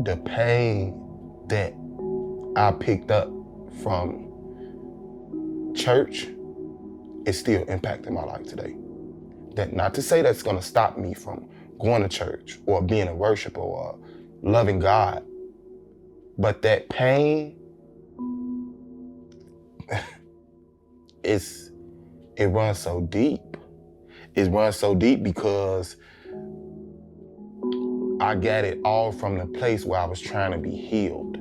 the pain that I picked up from church is still impacting my life today. That not to say that's gonna stop me from going to church or being a worshiper or loving God, but that pain, it runs so deep. It runs so deep because I got it all from the place where I was trying to be healed.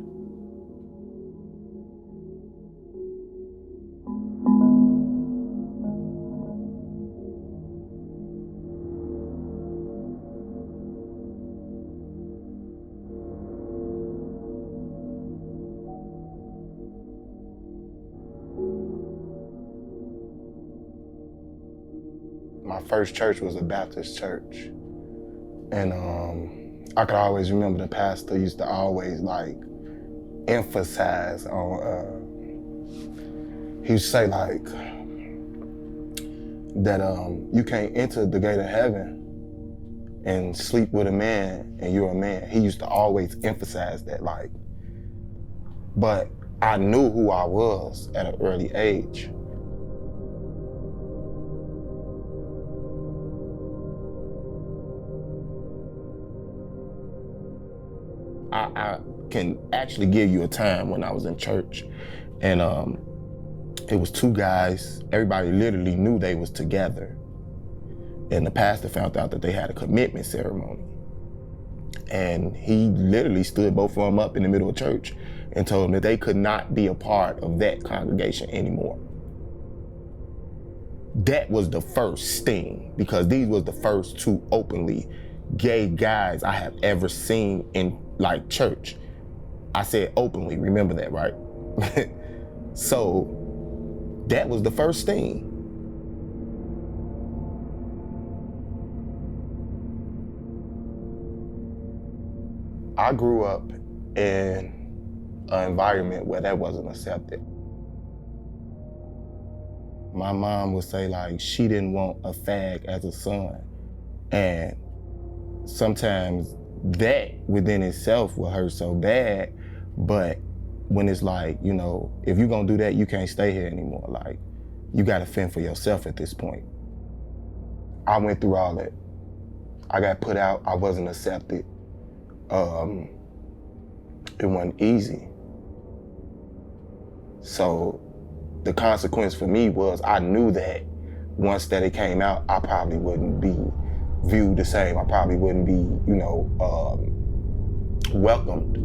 My first church was a Baptist church. And I could always remember the pastor used to always like emphasize on, he used to say like, that you can't enter the gate of heaven and sleep with a man and you're a man. He used to always emphasize that, like, but I knew who I was at an early age. I can actually give you a time when I was in church, and it was two guys. Everybody literally knew they was together, and the pastor found out that they had a commitment ceremony, and he literally stood both of them up in the middle of church and told them that they could not be a part of that congregation anymore. That was the first sting, because these was the first two openly gay guys I have ever seen in like church. I said openly, remember that, right? So that was the first thing. I grew up in an environment where that wasn't accepted. My mom would say like she didn't want a fag as a son. And sometimes that within itself will hurt so bad, but when it's like, you know, if you're gonna do that, you can't stay here anymore. Like, you gotta fend for yourself at this point. I went through all that. I got put out, I wasn't accepted. It wasn't easy. So the consequence for me was I knew that once that it came out, I probably wouldn't be viewed the same. I probably wouldn't be, you know, welcomed.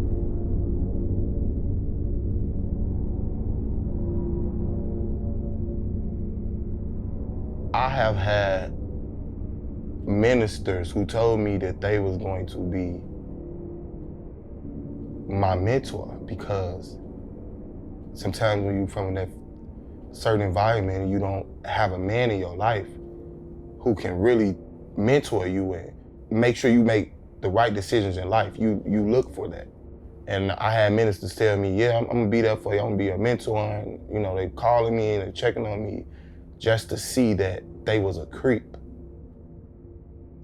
I have had ministers who told me that they was going to be my mentor, because sometimes when you're from that certain environment and you don't have a man in your life who can really mentor you and make sure you make the right decisions in life, you look for that. And I had ministers tell me, yeah, I'm gonna be there for you, I'm gonna be a mentor, and you know, they calling me and they checking on me just to see that they was a creep,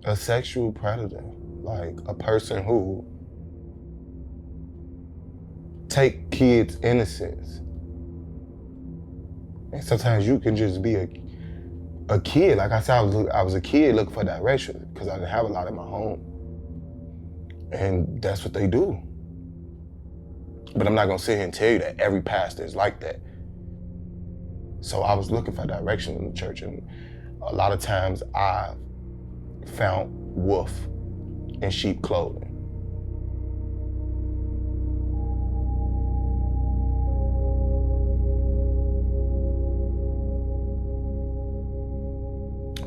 a sexual predator, like a person who take kids' innocence. And sometimes you can just be a kid. Like I said, I was a kid looking for direction because I didn't have a lot in my home. And that's what they do. But I'm not gonna sit here and tell you that every pastor is like that. So I was looking for direction in the church, and a lot of times I found wolf in sheep clothing.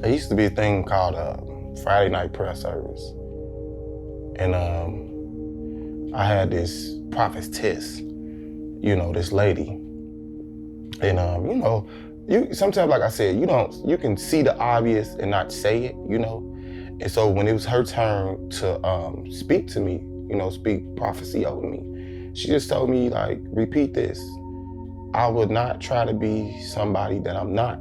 There used to be a thing called a Friday night prayer service. And I had this prophetess, you know, this lady. And you know, you sometimes, like I said, you can see the obvious and not say it, you know. And so when it was her turn to speak to me, you know, speak prophecy over me, she just told me, like, repeat this. I would not try to be somebody that I'm not.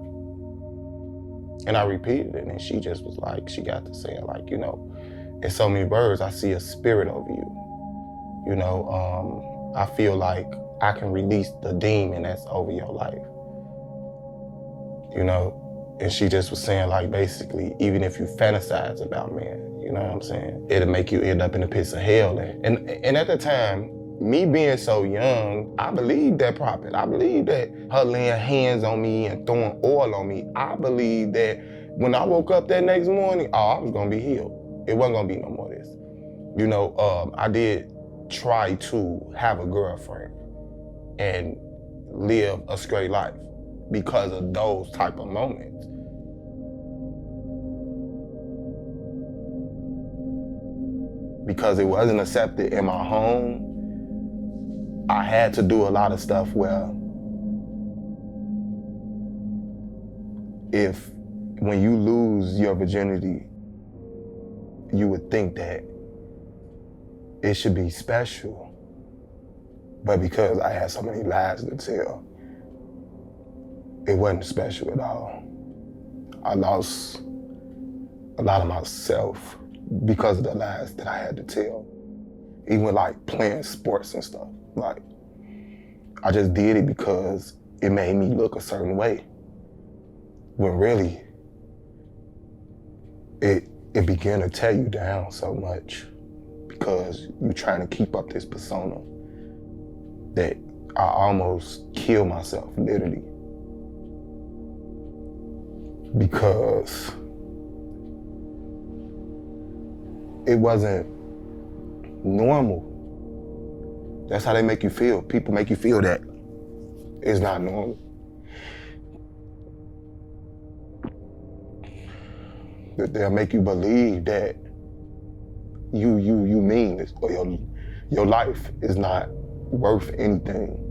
And I repeated it, and she just was like, she got to saying, like, you know, in so many words, I see a spirit over you. You know, I feel like I can release the demon that's over your life. You know, and she just was saying, like, basically, even if you fantasize about men, you know what I'm saying, it'll make you end up in the pits of hell. And at the time, me being so young, I believed that prophet. I believed that her laying hands on me and throwing oil on me. I believed that when I woke up that next morning, oh, I was gonna be healed. It wasn't gonna be no more of this. You know, I did try to have a girlfriend and live a straight life because of those type of moments. Because it wasn't accepted in my home, I had to do a lot of stuff where when you lose your virginity, you would think that it should be special. But because I had so many lies to tell, it wasn't special at all. I lost a lot of myself because of the lies that I had to tell. Even like playing sports and stuff. Like, I just did it because it made me look a certain way. When really, it began to tear you down so much because you're trying to keep up this persona that I almost killed myself, literally. Because it wasn't normal. That's how they make you feel. People make you feel that it's not normal. That they'll make you believe that you mean this, or your life is not worth anything.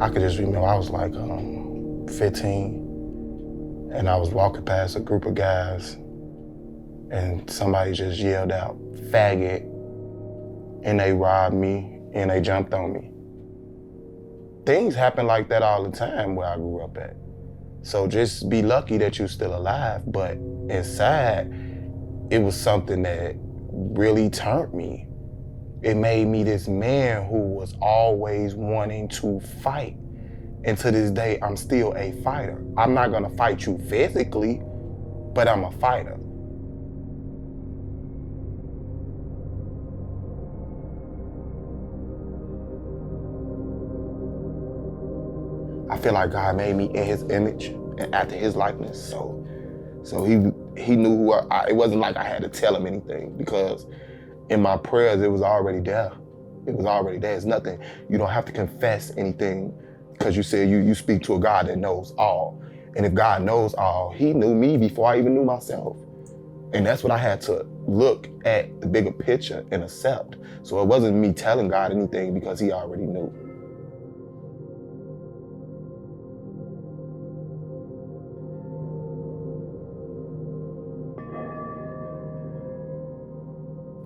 I could just remember I was like 15 and I was walking past a group of guys and somebody just yelled out, "Faggot," and they robbed me and they jumped on me. Things happen like that all the time where I grew up at. So just be lucky that you're still alive, but inside, it was something that really turned me. It made me this man who was always wanting to fight. And to this day, I'm still a fighter. I'm not gonna fight you physically, but I'm a fighter. I feel like God made me in his image and after his likeness. So he knew who it wasn't like I had to tell him anything, because in my prayers, it was already there. It was already there. It's nothing, you don't have to confess anything, because you said you speak to a God that knows all. And if God knows all, he knew me before I even knew myself. And that's what I had to look at, the bigger picture, and accept. So it wasn't me telling God anything because he already knew.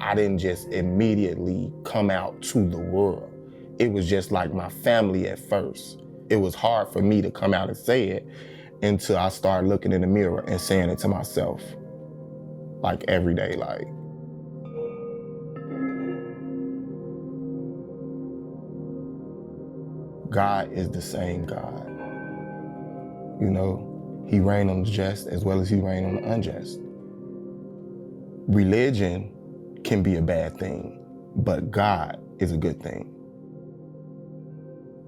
I didn't just immediately come out to the world. It was just like my family at first. It was hard for me to come out and say it until I started looking in the mirror and saying it to myself, like every day, like. God is the same God. You know, he reigns on the just as well as he reigns on the unjust. Religion can be a bad thing, but God is a good thing.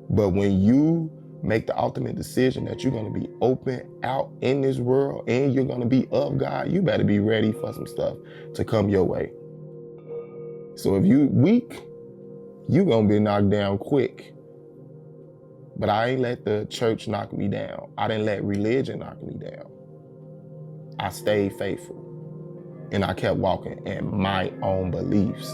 But when you make the ultimate decision that you're gonna be open out in this world and you're gonna be of God, you better be ready for some stuff to come your way. So if you weak, you gonna be knocked down quick. But I ain't let the church knock me down. I didn't let religion knock me down. I stayed faithful and I kept walking in my own beliefs.